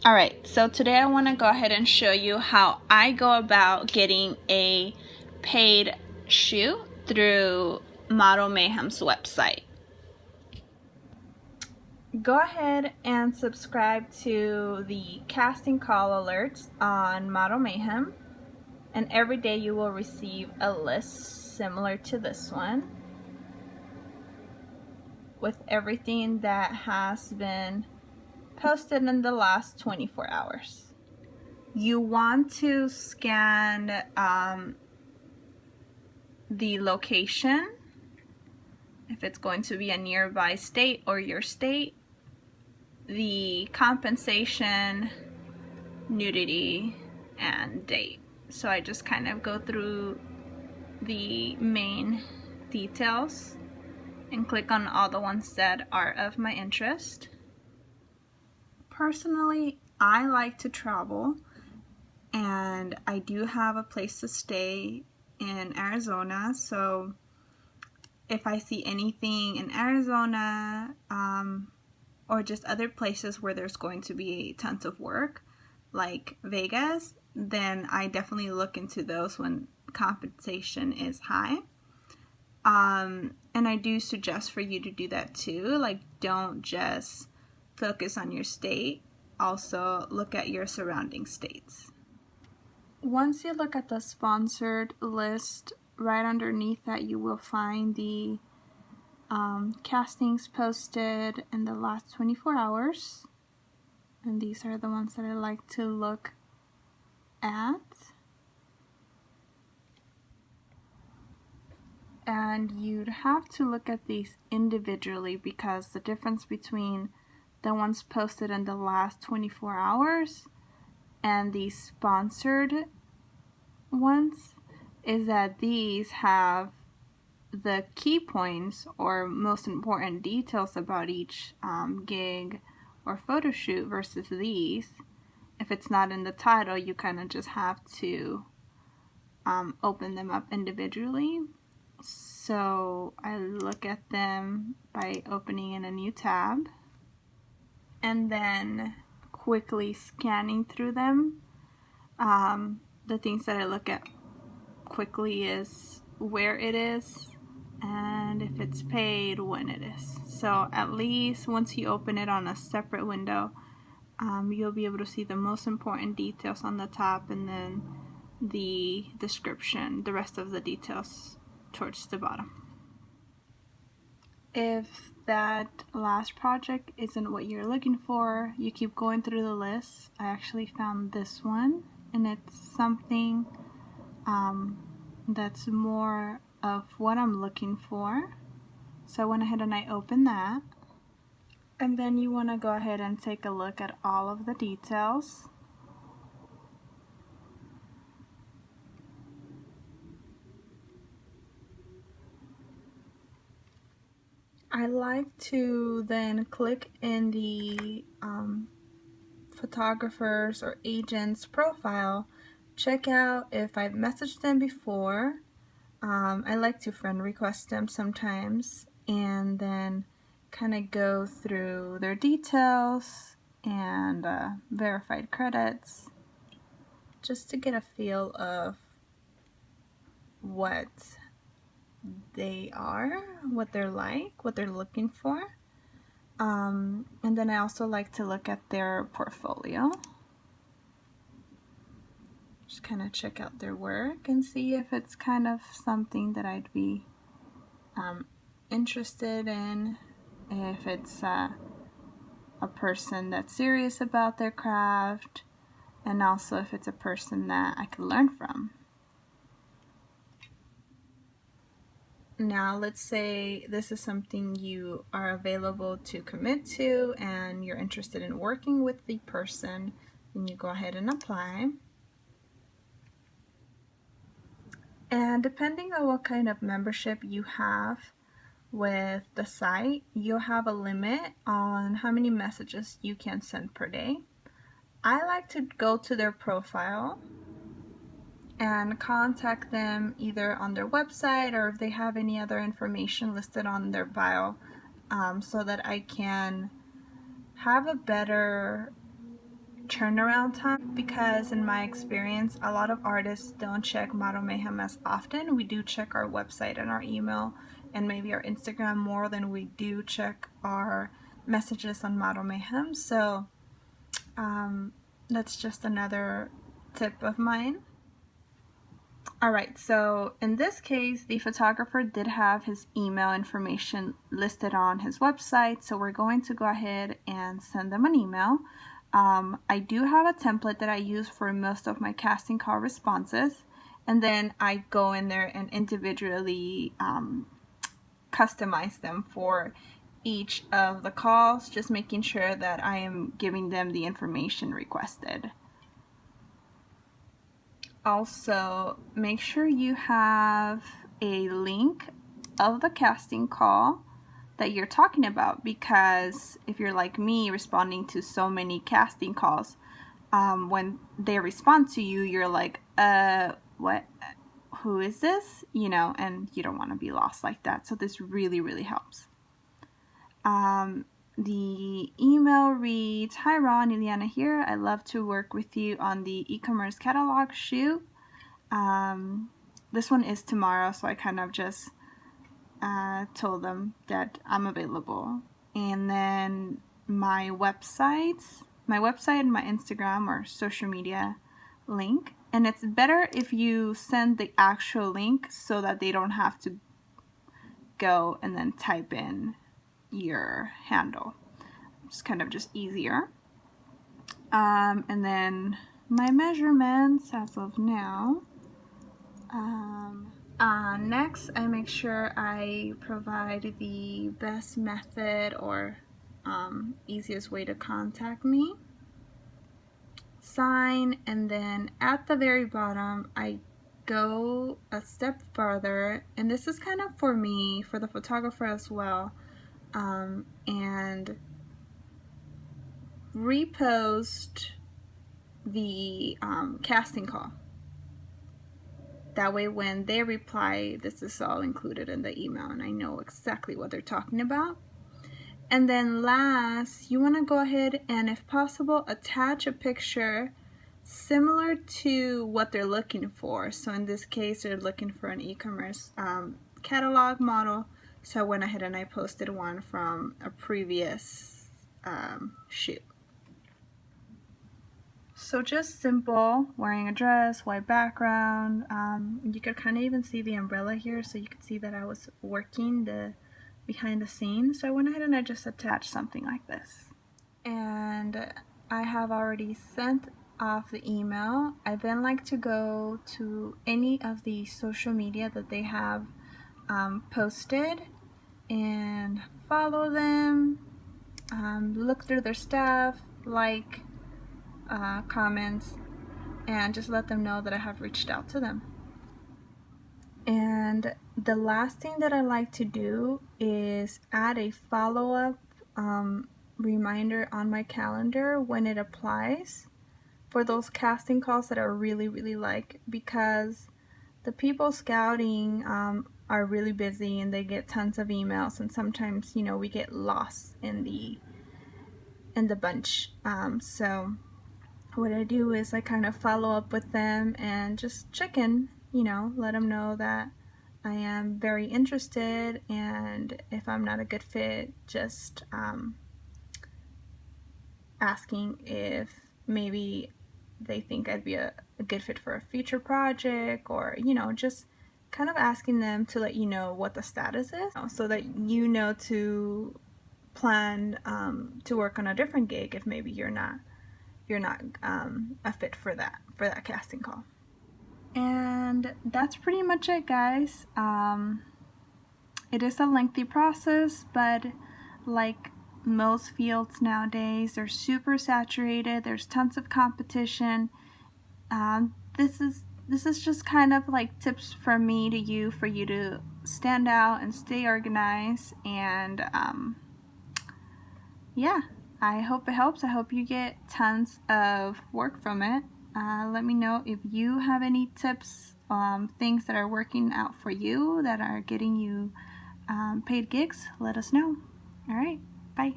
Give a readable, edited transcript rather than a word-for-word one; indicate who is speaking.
Speaker 1: Alright, so today I want to go ahead and show you how I go about getting a paid shoot through Model Mayhem's website. Go ahead and subscribe to the casting call alerts on Model Mayhem, and every day you will receive a list similar to this one with everything that has been posted in the last 24 hours. You want to scan the location, if it's going to be a nearby state or your state, the compensation, nudity, and date. So I just kind of go through the main details and click on all the ones that are of my interest. Personally, I like to travel, and I do have a place to stay in Arizona, so if I see anything in Arizona or just other places where there's going to be tons of work, like Vegas, then I definitely look into those when compensation is high. And I do suggest for you to do that too. Like, don't just focus on your state, also look at your surrounding states. Once you look at the sponsored list, right underneath that you will find the castings posted in the last 24 hours. And these are the ones that I like to look at. And you'd have to look at these individually, because the difference between the ones posted in the last 24 hours and the sponsored ones is that these have the key points or most important details about each gig or photo shoot, versus these, if it's not in the title, you kind of just have to open them up individually. So I look at them by opening in a new tab and then quickly scanning through them. The things that I look at quickly is where it is and if it's paid, when it is. So at least once you open it on a separate window, you'll be able to see the most important details on the top, and then the description, the rest of the details towards the bottom. If that last project isn't what you're looking for, you keep going through the list. I actually found this one, and it's something that's more of what I'm looking for. So I went ahead and I opened that. And then you want to go ahead and take a look at all of the details. I like to then click in the photographer's or agent's profile, check out if I've messaged them before. I like to friend request them sometimes, and then kind of go through their details and verified credits, just to get a feel of what they are, what they're like, what they're looking for. And then I also like to look at their portfolio. Just kind of check out their work and see if it's kind of something that I'd be interested in, if it's a person that's serious about their craft, and also if it's a person that I could learn from. Now, let's say this is something you are available to commit to and you're interested in working with the person, then you go ahead and apply. And depending on what kind of membership you have with the site, you'll have a limit on how many messages you can send per day. I like to go to their profile and contact them either on their website or if they have any other information listed on their bio, so that I can have a better turnaround time, because in my experience a lot of artists don't check Model Mayhem as often. We do check our website and our email and maybe our Instagram more than we do check our messages on Model Mayhem. So that's just another tip of mine. Alright, so in this case, the photographer did have his email information listed on his website, so we're going to go ahead and send them an email. I do have a template that I use for most of my casting call responses, and then I go in there and individually customize them for each of the calls, just making sure that I am giving them the information requested. Also, make sure you have a link of the casting call that you're talking about, because if you're like me, responding to so many casting calls, when they respond to you, you're like, what? Who is this? You know, and you don't want to be lost like that. So this really, really helps. The email reads, "Hi Ron, Ileana here. I'd love to work with you on the e-commerce catalog shoot." This one is tomorrow, so I kind of just told them that I'm available. And then my website and my Instagram or social media link. And it's better if you send the actual link so that they don't have to go and then type in your handle. It's kind of just easier. And then my measurements as of now. Next, I make sure I provide the best method or easiest way to contact me. Sign, and then at the very bottom, I go a step further, and this is kind of for me, for the photographer as well, and repost the casting call. That way when they reply, this is all included in the email and I know exactly what they're talking about. And then last, you want to go ahead and, if possible, attach a picture similar to what they're looking for. So in this case, they're looking for an e-commerce catalog model. So I went ahead and I posted one from a previous shoot. So just simple, wearing a dress, white background. You could kind of even see the umbrella here, so you could see that I was working the behind the scenes. So I went ahead and I just attached something like this. And I have already sent off the email. I then like to go to any of the social media that they have posted and follow them, look through their stuff, like, comments, and just let them know that I have reached out to them. And the last thing that I like to do is add a follow-up reminder on my calendar when it applies for those casting calls that I really, really like, because the people scouting are really busy and they get tons of emails, and sometimes, you know, we get lost in the bunch. So what I do is I kind of follow up with them and just check in, you know, let them know that I am very interested, and if I'm not a good fit, just asking if maybe they think I'd be a good fit for a future project, or, you know, just kind of asking them to let you know what the status is, so that you know to plan to work on a different gig if maybe you're not a fit for that casting call. And that's pretty much it, guys. It is a lengthy process, but like most fields nowadays, they're super saturated. There's tons of competition. This is just kind of like tips from me to you, for you to stand out and stay organized. And yeah, I hope it helps. I hope you get tons of work from it. Let me know if you have any tips, things that are working out for you, that are getting you paid gigs. Let us know. All right, bye.